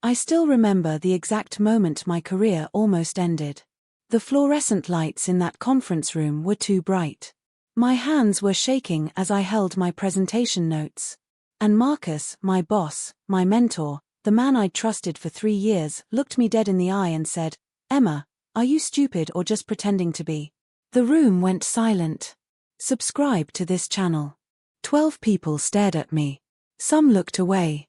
I still remember the exact moment my career almost ended. The fluorescent lights in that conference room were too bright. My hands were shaking as I held my presentation notes. And Marcus, my boss, my mentor, the man I'd trusted for 3 years, looked me dead in the eye and said, "Emma, are you stupid or just pretending to be?" The room went silent. Subscribe to this channel. 12 people stared at me. Some looked away.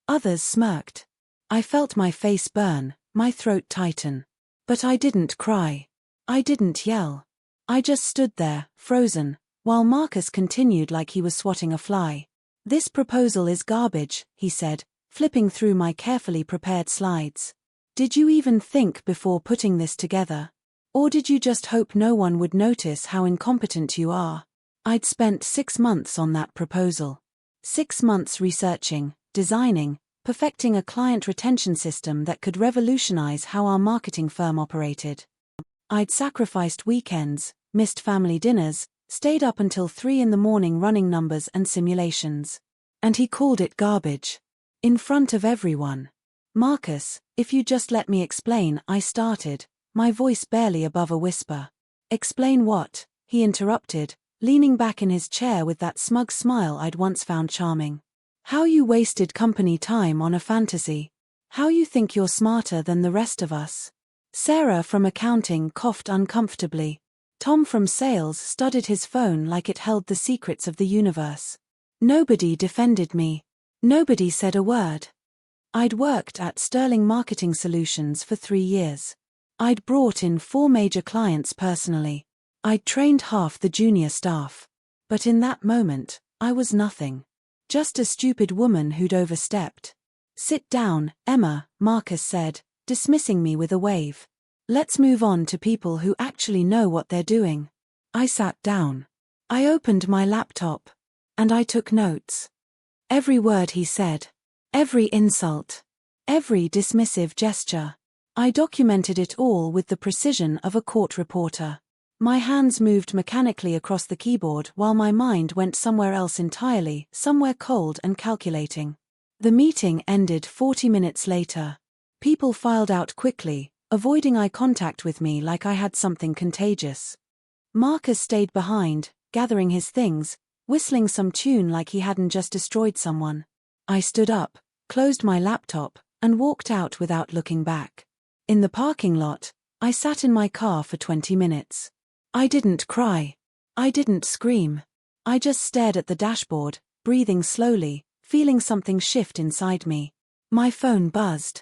Others smirked. I felt my face burn, my throat tighten. But I didn't cry. I didn't yell. I just stood there, frozen, while Marcus continued like he was swatting a fly. "This proposal is garbage," he said, flipping through my carefully prepared slides. "Did you even think before putting this together? Or did you just hope no one would notice how incompetent you are?" I'd spent 6 months on that proposal. 6 months researching, designing, perfecting a client retention system that could revolutionize how our marketing firm operated. I'd sacrificed weekends, missed family dinners, stayed up until 3 in the morning running numbers and simulations. And he called it garbage. In front of everyone. "Marcus, if you just let me explain," I started, my voice barely above a whisper. "Explain what?" he interrupted, leaning back in his chair with that smug smile I'd once found charming. "How you wasted company time on a fantasy. How you think you're smarter than the rest of us." Sarah from accounting coughed uncomfortably. Tom from sales studied his phone like it held the secrets of the universe. Nobody defended me. Nobody said a word. I'd worked at Sterling Marketing Solutions for 3 years. I'd brought in 4 major clients personally. I'd trained half the junior staff. But in that moment, I was nothing. Just a stupid woman who'd overstepped. "Sit down, Emma," Marcus said, dismissing me with a wave. "Let's move on to people who actually know what they're doing." I sat down. I opened my laptop. And I took notes. Every word he said. Every insult. Every dismissive gesture. I documented it all with the precision of a court reporter. My hands moved mechanically across the keyboard while my mind went somewhere else entirely, somewhere cold and calculating. The meeting ended 40 minutes later. People filed out quickly, avoiding eye contact with me like I had something contagious. Marcus stayed behind, gathering his things, whistling some tune like he hadn't just destroyed someone. I stood up, closed my laptop, and walked out without looking back. In the parking lot, I sat in my car for 20 minutes. I didn't cry. I didn't scream. I just stared at the dashboard, breathing slowly, feeling something shift inside me. My phone buzzed.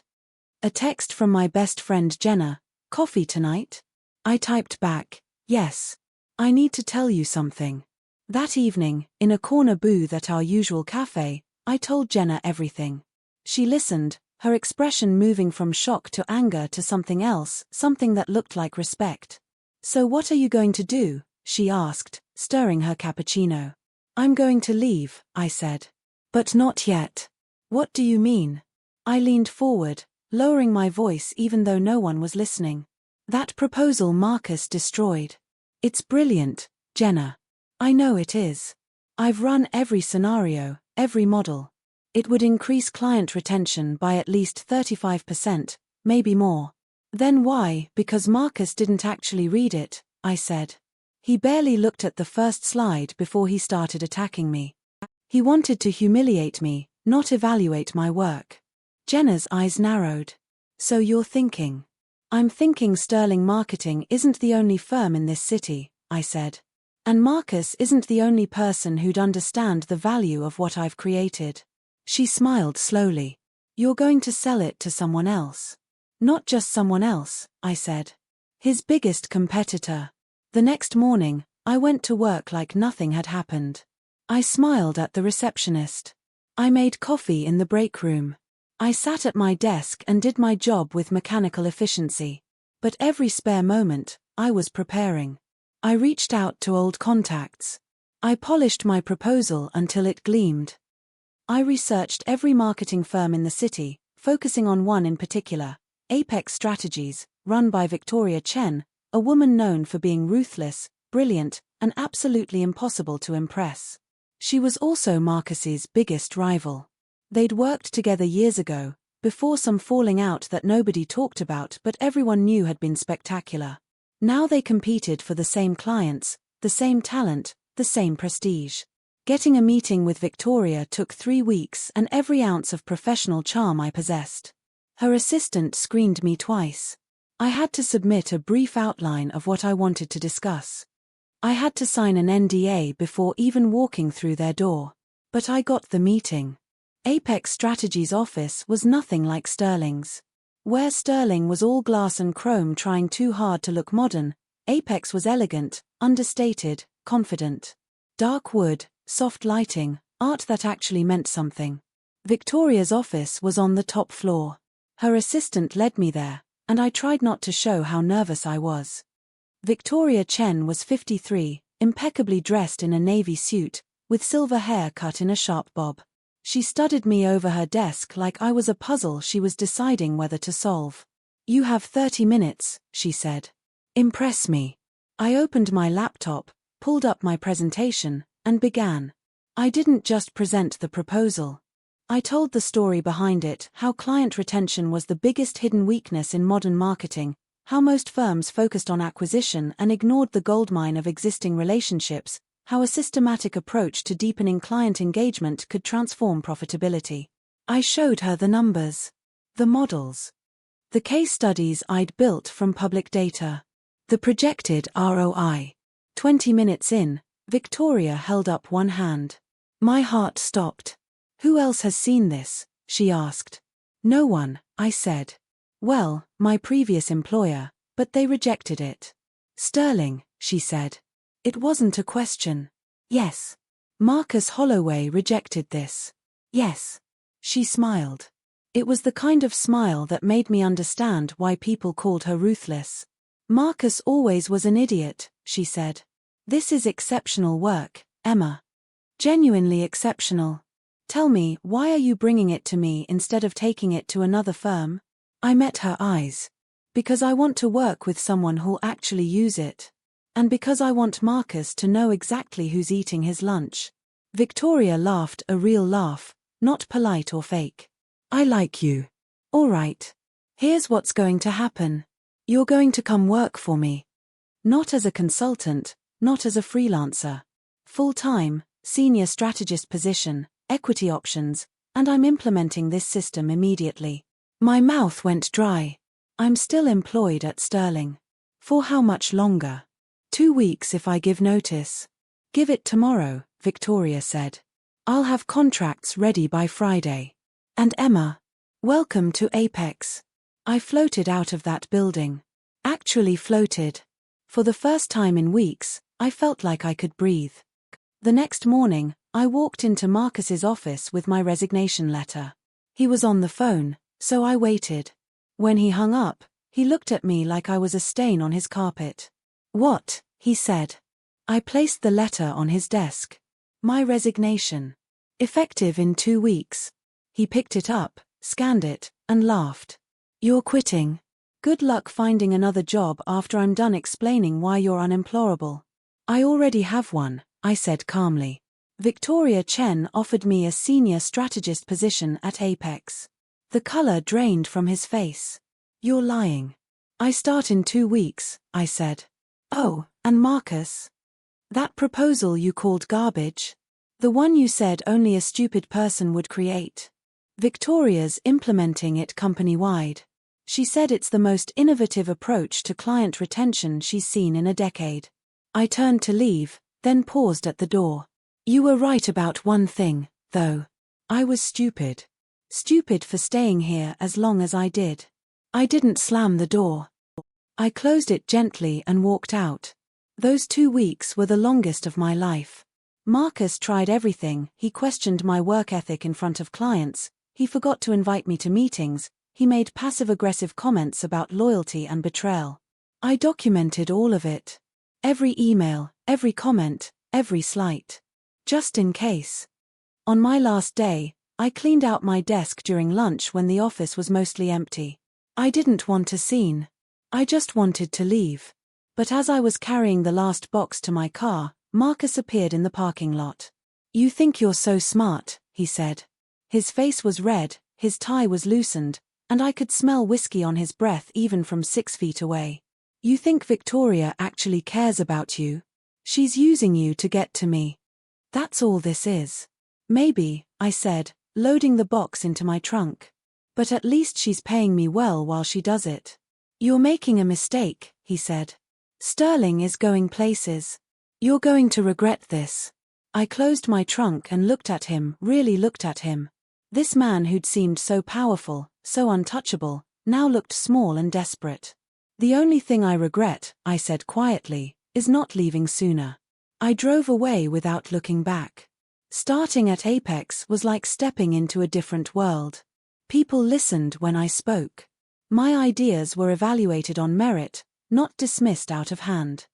A text from my best friend Jenna. "Coffee tonight?" I typed back, "Yes. I need to tell you something." That evening, in a corner booth at our usual cafe, I told Jenna everything. She listened, her expression moving from shock to anger to something else, something that looked like respect. "So what are you going to do?" she asked, stirring her cappuccino. "I'm going to leave," I said. "But not yet." "What do you mean?" I leaned forward, lowering my voice even though no one was listening. "That proposal Marcus destroyed. It's brilliant, Jenna. I know it is. I've run every scenario, every model. It would increase client retention by at least 35%, maybe more." "Then why?" "Because Marcus didn't actually read it," I said. "He barely looked at the first slide before he started attacking me. He wanted to humiliate me, not evaluate my work." Jenna's eyes narrowed. "So you're thinking?" "I'm thinking Sterling Marketing isn't the only firm in this city," I said. "And Marcus isn't the only person who'd understand the value of what I've created." She smiled slowly. "You're going to sell it to someone else." "Not just someone else," I said. "His biggest competitor." The next morning, I went to work like nothing had happened. I smiled at the receptionist. I made coffee in the break room. I sat at my desk and did my job with mechanical efficiency. But every spare moment, I was preparing. I reached out to old contacts. I polished my proposal until it gleamed. I researched every marketing firm in the city, focusing on one in particular, Apex Strategies, run by Victoria Chen, a woman known for being ruthless, brilliant, and absolutely impossible to impress. She was also Marcus's biggest rival. They'd worked together years ago, Before, some falling out that nobody talked about but everyone knew had been spectacular. Now they competed for the same clients, the same talent, the same prestige. Getting a meeting with Victoria took 3 weeks and every ounce of professional charm I possessed. Her assistant screened me twice. I had to submit a brief outline of what I wanted to discuss. I had to sign an NDA before even walking through their door. But I got the meeting. Apex Strategy's office was nothing like Sterling's. Where Sterling was all glass and chrome trying too hard to look modern, Apex was elegant, understated, confident. Dark wood, soft lighting, art that actually meant something. Victoria's office was on the top floor. Her assistant led me there, and I tried not to show how nervous I was. Victoria Chen was 53, impeccably dressed in a navy suit, with silver hair cut in a sharp bob. She studied me over her desk like I was a puzzle she was deciding whether to solve. "You have 30 minutes, she said. "Impress me." I opened my laptop, pulled up my presentation, and began. I didn't just present the proposal. I told the story behind it, how client retention was the biggest hidden weakness in modern marketing, how most firms focused on acquisition and ignored the goldmine of existing relationships, how a systematic approach to deepening client engagement could transform profitability. I showed her the numbers, the models, the case studies I'd built from public data, the projected ROI. 20 minutes in, Victoria held up one hand. My heart stopped. "Who else has seen this?" she asked. "No one," I said. "Well, my previous employer, but they rejected it." "Sterling," she said. It wasn't a question. "Yes." "Marcus Holloway rejected this." "Yes." She smiled. It was the kind of smile that made me understand why people called her ruthless. "Marcus always was an idiot," she said. "This is exceptional work, Emma. Genuinely exceptional. Tell me, why are you bringing it to me instead of taking it to another firm?" I met her eyes. "Because I want to work with someone who'll actually use it. And because I want Marcus to know exactly who's eating his lunch." Victoria laughed, a real laugh, not polite or fake. "I like you. All right. Here's what's going to happen. You're going to come work for me. Not as a consultant, not as a freelancer. Full-time, senior strategist position, equity options, and I'm implementing this system immediately." My mouth went dry. "I'm still employed at Sterling. For how much longer?" 2 weeks if I give notice." "Give it tomorrow," Victoria said. "I'll have contracts ready by Friday. And Emma, welcome to Apex." I floated out of that building. Actually floated. For the first time in weeks, I felt like I could breathe. The next morning, I walked into Marcus's office with my resignation letter. He was on the phone, so I waited. When he hung up, he looked at me like I was a stain on his carpet. "What?" he said. I placed the letter on his desk. "My resignation. Effective in 2 weeks." He picked it up, scanned it, and laughed. "You're quitting? Good luck finding another job after I'm done explaining why you're unemployable." "I already have one," I said calmly. Victoria Chen offered me a senior strategist position at Apex. The color drained from his face. "You're lying." "I start in 2 weeks," I said. "Oh, and Marcus? That proposal you called garbage? The one you said only a stupid person would create? Victoria's implementing it company-wide. She said it's the most innovative approach to client retention she's seen in a decade." I turned to leave, then paused at the door. "You were right about one thing, though. I was stupid. Stupid for staying here as long as I did." I didn't slam the door. I closed it gently and walked out. Those 2 weeks were the longest of my life. Marcus tried everything. He questioned my work ethic in front of clients, he forgot to invite me to meetings, he made passive-aggressive comments about loyalty and betrayal. I documented all of it. Every email, every comment, every slight. Just in case. On my last day, I cleaned out my desk during lunch when the office was mostly empty. I didn't want a scene. I just wanted to leave. But as I was carrying the last box to my car, Marcus appeared in the parking lot. "You think you're so smart," he said. His face was red, His tie was loosened, and I could smell whiskey on his breath even from 6 feet away. You think Victoria actually cares about you? She's using you to get to me. That's all this is. Maybe, I said, loading the box into my trunk. But at least she's paying me well while she does it. You're making a mistake, he said. Sterling is going places. You're going to regret this. I closed my trunk and looked at him, really looked at him. This man who'd seemed so powerful, so untouchable, now looked small and desperate. The only thing I regret, I said quietly, is not leaving sooner. I drove away without looking back. Starting at Apex was like stepping into a different world. People listened when I spoke. My ideas were evaluated on merit, not dismissed out of hand.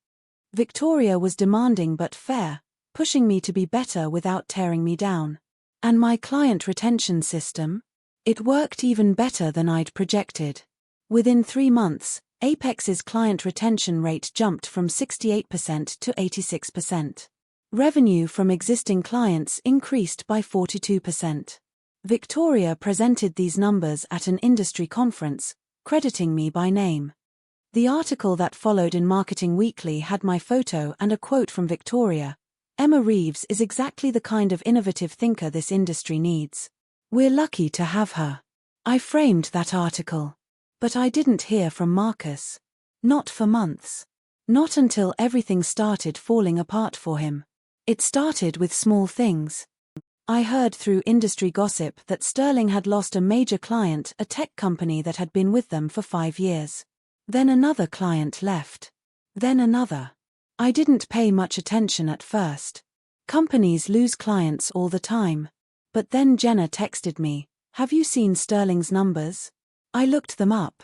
Victoria was demanding but fair, pushing me to be better without tearing me down. And my client retention system? It worked even better than I'd projected. Within 3 months, Apex's client retention rate jumped from 68% to 86%. Revenue from existing clients increased by 42%. Victoria presented these numbers at an industry conference, crediting me by name. The article that followed in Marketing Weekly had my photo and a quote from Victoria. Emma Reeves is exactly the kind of innovative thinker this industry needs. We're lucky to have her. I framed that article. But I didn't hear from Marcus. Not for months. Not until everything started falling apart for him. It started with small things. I heard through industry gossip that Sterling had lost a major client, a tech company that had been with them for 5 years. Then another client left. Then another. I didn't pay much attention at first. Companies lose clients all the time. But then Jenna texted me, "Have you seen Sterling's numbers?" I looked them up.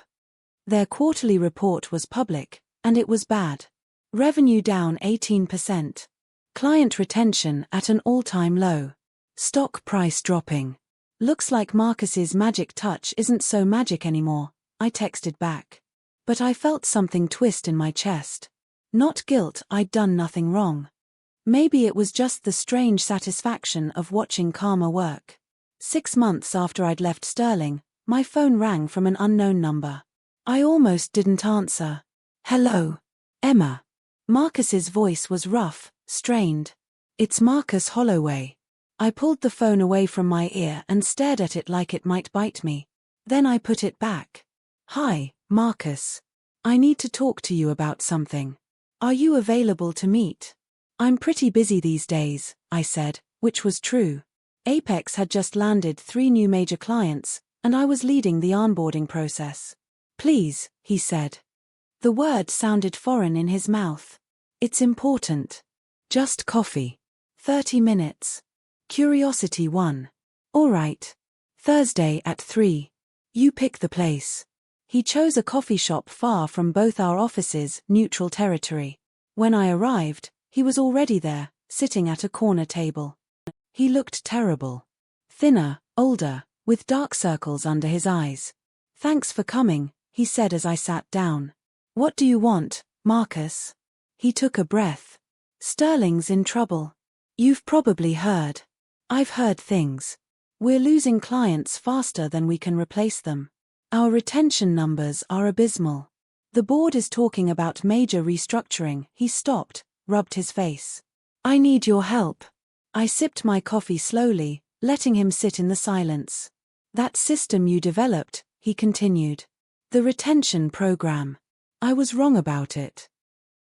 Their quarterly report was public, and it was bad. Revenue down 18%. Client retention at an all-time low. Stock price dropping. Looks like Marcus's magic touch isn't so magic anymore, I texted back. But I felt something twist in my chest. Not guilt, I'd done nothing wrong. Maybe it was just the strange satisfaction of watching karma work. 6 months after I'd left Sterling, my phone rang from an unknown number. I almost didn't answer. "Hello, Emma." Marcus's voice was rough, strained. "It's Marcus Holloway." I pulled the phone away from my ear and stared at it like it might bite me. Then I put it back. "Hi, Marcus. I need to talk to you about something. Are you available to meet?" "I'm pretty busy these days," I said, which was true. Apex had just landed 3 new major clients, and I was leading the onboarding process. "Please," he said. The word sounded foreign in his mouth. "It's important. Just coffee. 30 minutes. Curiosity 1. All right. Thursday at 3. You pick the place." He chose a coffee shop far from both our offices, neutral territory. When I arrived, he was already there, sitting at a corner table. He looked terrible. Thinner, older, with dark circles under his eyes. "Thanks for coming," he said as I sat down. "What do you want, Marcus?" He took a breath. "Sterling's in trouble. You've probably heard." "I've heard things. We're losing clients faster than we can replace them. Our retention numbers are abysmal. The board is talking about major restructuring." He stopped, rubbed his face. "I need your help." I sipped my coffee slowly, letting him sit in the silence. "That system you developed," he continued. "The retention program. I was wrong about it.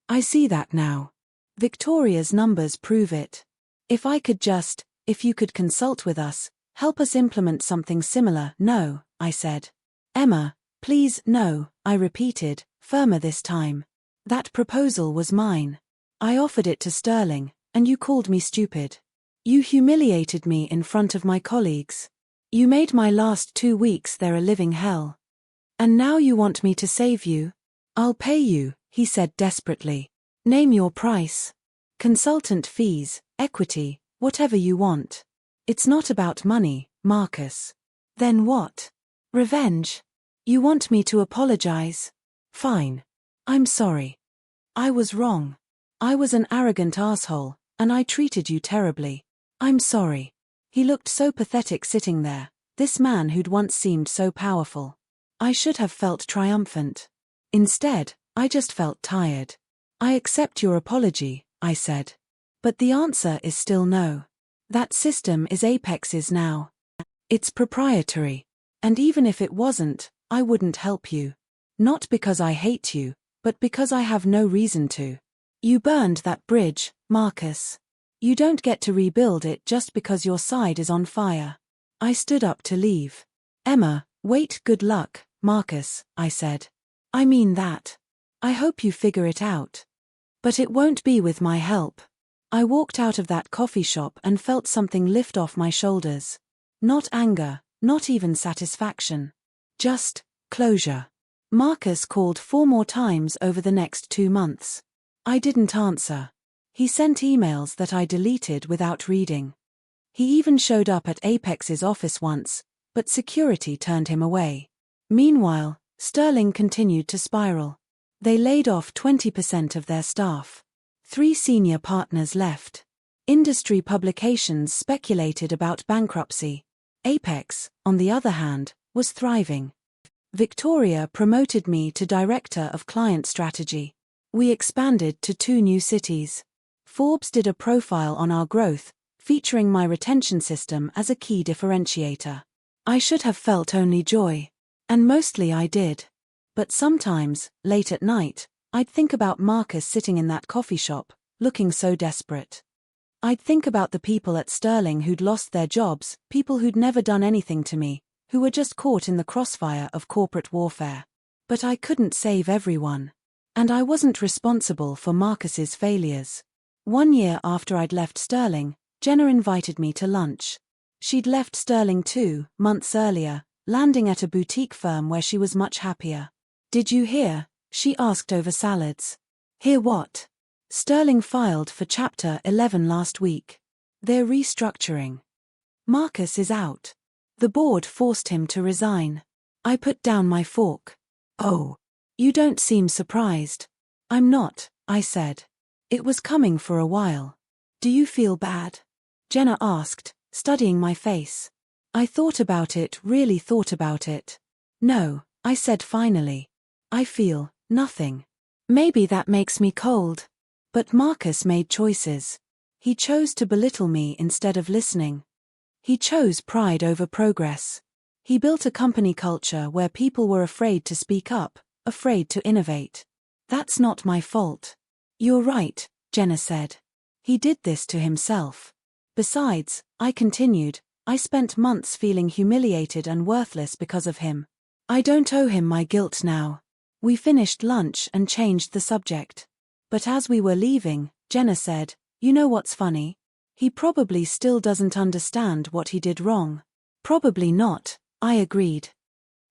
I see that now. Victoria's numbers prove it. If you could consult with us, help us implement something similar." "No," I said. "Emma, please, no," I repeated, firmer this time. "That proposal was mine. I offered it to Sterling, and you called me stupid. You humiliated me in front of my colleagues. You made my last 2 weeks there a living hell. And now you want me to save you? I'll pay you," he said desperately. "Name your price. Consultant fees, equity, whatever you want. It's not about money, Marcus." "Then what? Revenge? You want me to apologize? Fine. I'm sorry. I was wrong. I was an arrogant asshole, and I treated you terribly. I'm sorry." He looked so pathetic sitting there, This man who'd once seemed so powerful. I should have felt triumphant. Instead, I just felt tired. I accept your apology, I said. But the answer is still no. That system is Apex's now. It's proprietary. And even if it wasn't, I wouldn't help you. Not because I hate you, but because I have no reason to. You burned that bridge, Marcus. You don't get to rebuild it just because your side is on fire. I stood up to leave. Emma, wait, good luck, Marcus, I said. I mean that. I hope you figure it out. But it won't be with my help. I walked out of that coffee shop and felt something lift off my shoulders. Not anger, not even satisfaction. Just closure. Marcus called 4 more times over the next 2 months. I didn't answer. He sent emails that I deleted without reading. He even showed up at Apex's office once, but security turned him away. Meanwhile, Sterling continued to spiral. They laid off 20% of their staff. 3 senior partners left. Industry publications speculated about bankruptcy. Apex, on the other hand, was thriving. Victoria promoted me to Director of Client Strategy. We expanded to 2 new cities. Forbes did a profile on our growth, featuring my retention system as a key differentiator. I should have felt only joy. And mostly I did. But sometimes, late at night, I'd think about Marcus sitting in that coffee shop, looking so desperate. I'd think about the people at Sterling who'd lost their jobs, people who'd never done anything to me, who were just caught in the crossfire of corporate warfare. But I couldn't save everyone. And I wasn't responsible for Marcus's failures. 1 year after I'd left Sterling, Jenna invited me to lunch. She'd left Sterling 2 months earlier, landing at a boutique firm where she was much happier. Did you hear? She asked over salads. Hear what? Sterling filed for Chapter 11 last week. They're restructuring. Marcus is out. The board forced him to resign. I put down my fork. Oh. You don't seem surprised. I'm not, I said. It was coming for a while. Do you feel bad? Jenna asked, studying my face. I thought about it, really thought about it. No, I said finally. I feel nothing. Maybe that makes me cold. But Marcus made choices. He chose to belittle me instead of listening. He chose pride over progress. He built a company culture where people were afraid to speak up, afraid to innovate. That's not my fault. You're right, Jenna said. He did this to himself. Besides, I continued, I spent months feeling humiliated and worthless because of him. I don't owe him my guilt now. We finished lunch and changed the subject. But as we were leaving, Jenna said, you know what's funny? He probably still doesn't understand what he did wrong. Probably not, I agreed.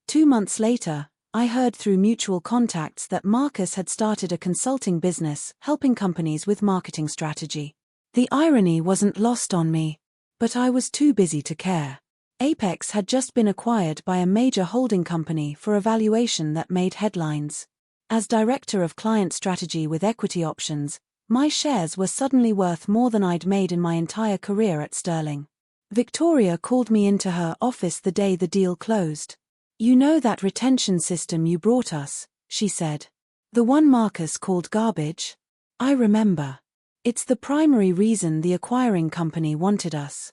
2 months later, I heard through mutual contacts that Marcus had started a consulting business helping companies with marketing strategy. The irony wasn't lost on me. But I was too busy to care. Apex had just been acquired by a major holding company for a valuation that made headlines. As Director of Client Strategy with equity options, my shares were suddenly worth more than I'd made in my entire career at Sterling. Victoria called me into her office the day the deal closed. You know that retention system you brought us, she said. The one Marcus called garbage? I remember. It's the primary reason the acquiring company wanted us.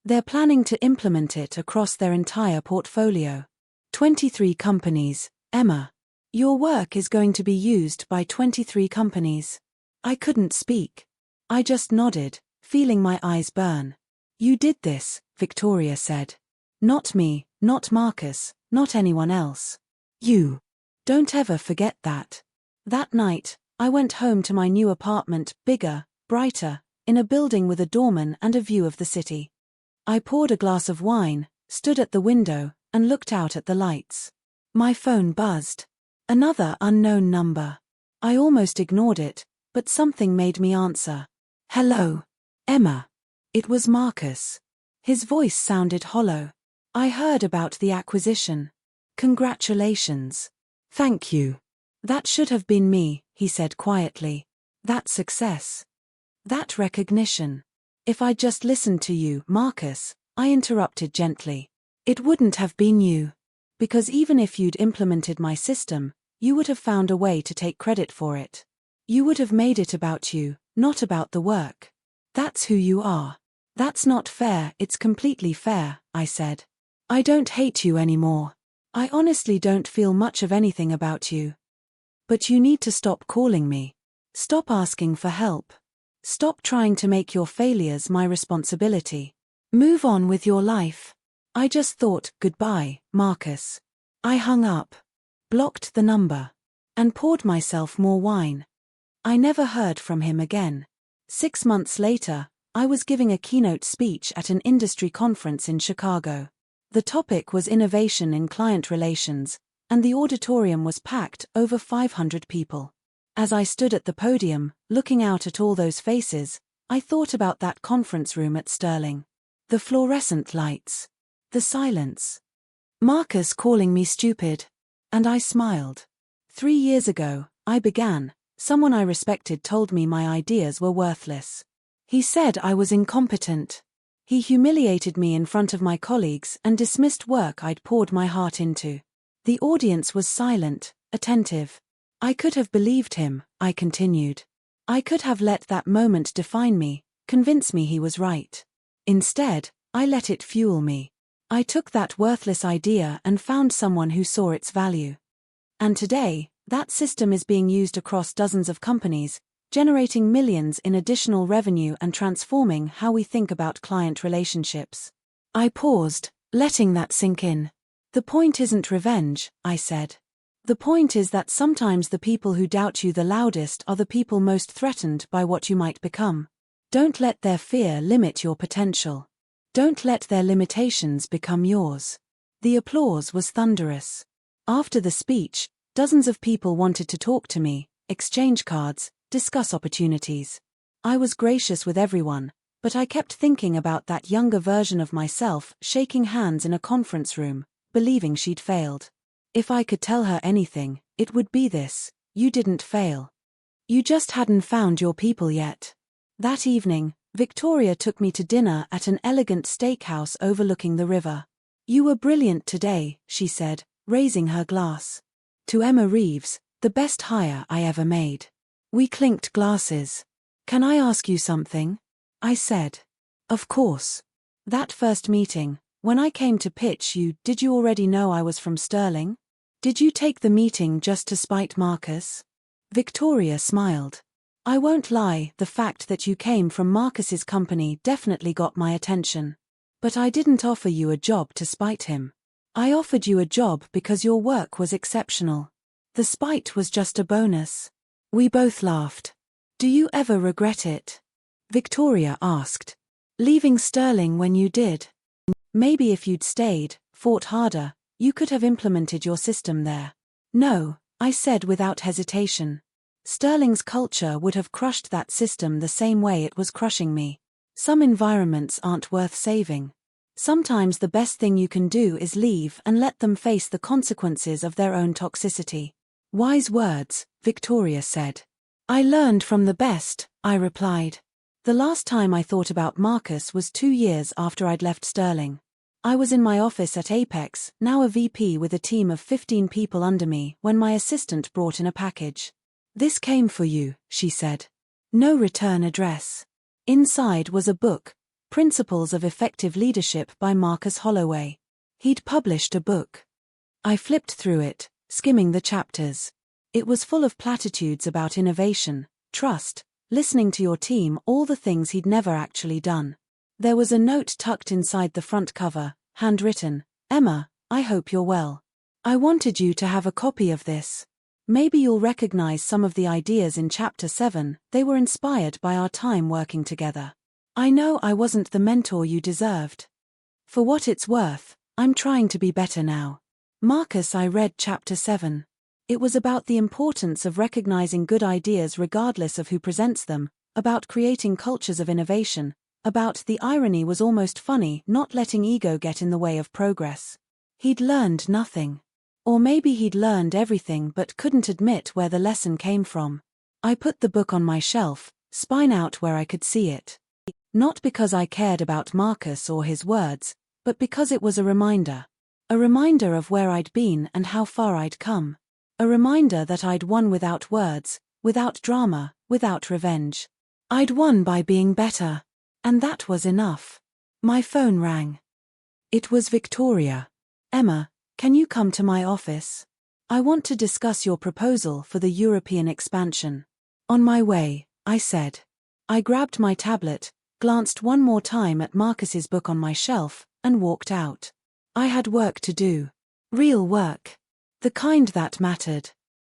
They're planning to implement it across their entire portfolio. 23 companies, Emma. Your work is going to be used by 23 companies. I couldn't speak. I just nodded, feeling my eyes burn. You did this, Victoria said. Not me, not Marcus, not anyone else. You. Don't ever forget that. That night, I went home to my new apartment, bigger, brighter, in a building with a doorman and a view of the city. I poured a glass of wine, stood at the window, and looked out at the lights. My phone buzzed. Another unknown number. I almost ignored it, but something made me answer. Hello. Emma. It was Marcus. His voice sounded hollow. I heard about the acquisition. Congratulations. Thank you. That should have been me, he said quietly. That success. That recognition. If I'd just listened to you, Marcus, I interrupted gently. It wouldn't have been you. Because even if you'd implemented my system, you would have found a way to take credit for it. You would have made it about you, not about the work. That's who you are. That's not fair. It's completely fair, I said. I don't hate you anymore. I honestly don't feel much of anything about you. But you need to stop calling me. Stop asking for help. Stop trying to make your failures my responsibility. Move on with your life. I just thought, goodbye, Marcus. I hung up, blocked the number, and poured myself more wine. I never heard from him again. 6 months later, I was giving a keynote speech at an industry conference in Chicago. The topic was innovation in client relations, and the auditorium was packed, over 500 people. As I stood at the podium, looking out at all those faces, I thought about that conference room at Sterling. The fluorescent lights. The silence. Marcus calling me stupid. And I smiled. 3 years ago, I began. Someone I respected told me my ideas were worthless. He said I was incompetent. He humiliated me in front of my colleagues and dismissed work I'd poured my heart into. The audience was silent, attentive. I could have believed him, I continued. I could have let that moment define me, convince me he was right. Instead, I let it fuel me. I took that worthless idea and found someone who saw its value. And today, that system is being used across dozens of companies, generating millions in additional revenue and transforming how we think about client relationships. I paused, letting that sink in. The point isn't revenge, I said. The point is that sometimes the people who doubt you the loudest are the people most threatened by what you might become. Don't let their fear limit your potential. Don't let their limitations become yours. The applause was thunderous. After the speech, dozens of people wanted to talk to me, exchange cards, discuss opportunities. I was gracious with everyone, but I kept thinking about that younger version of myself shaking hands in a conference room, believing she'd failed. If I could tell her anything, it would be this: you didn't fail. You just hadn't found your people yet. That evening, Victoria took me to dinner at an elegant steakhouse overlooking the river. You were brilliant today, she said, raising her glass. To Emma Reeves, the best hire I ever made. We clinked glasses. Can I ask you something? I said. Of course. That first meeting, when I came to pitch you, did you already know I was from Sterling? Did you take the meeting just to spite Marcus? Victoria smiled. I won't lie, the fact that you came from Marcus's company definitely got my attention. But I didn't offer you a job to spite him. I offered you a job because your work was exceptional. The spite was just a bonus. We both laughed. Do you ever regret it? Victoria asked. Leaving Sterling when you did? Maybe if you'd stayed, fought harder, you could have implemented your system there. No, I said without hesitation. Sterling's culture would have crushed that system the same way it was crushing me. Some environments aren't worth saving. Sometimes the best thing you can do is leave and let them face the consequences of their own toxicity. Wise words, Victoria said. I learned from the best, I replied. The last time I thought about Marcus was 2 years after I'd left Sterling. I was in my office at Apex, now a VP with a team of 15 people under me, when my assistant brought in a package. This came for you, she said. No return address. Inside was a book, Principles of Effective Leadership by Marcus Holloway. He'd published a book. I flipped through it, skimming the chapters. It was full of platitudes about innovation, trust, listening to your team, all the things he'd never actually done. There was a note tucked inside the front cover, handwritten, Emma, I hope you're well. I wanted you to have a copy of this. Maybe you'll recognize some of the ideas in Chapter 7, they were inspired by our time working together. I know I wasn't the mentor you deserved. For what it's worth, I'm trying to be better now. Marcus, I read Chapter 7. It was about the importance of recognizing good ideas regardless of who presents them, about creating cultures of innovation, about the irony was almost funny, not letting ego get in the way of progress. He'd learned nothing. Or maybe he'd learned everything but couldn't admit where the lesson came from. I put the book on my shelf, spine out where I could see it. Not because I cared about Marcus or his words, but because it was a reminder. A reminder of where I'd been and how far I'd come. A reminder that I'd won without words, without drama, without revenge. I'd won by being better. And that was enough. My phone rang. It was Victoria. "Emma, can you come to my office? I want to discuss your proposal for the European expansion." "On my way," I said. I grabbed my tablet, glanced one more time at Marcus's book on my shelf, and walked out. I had work to do. Real work. The kind that mattered.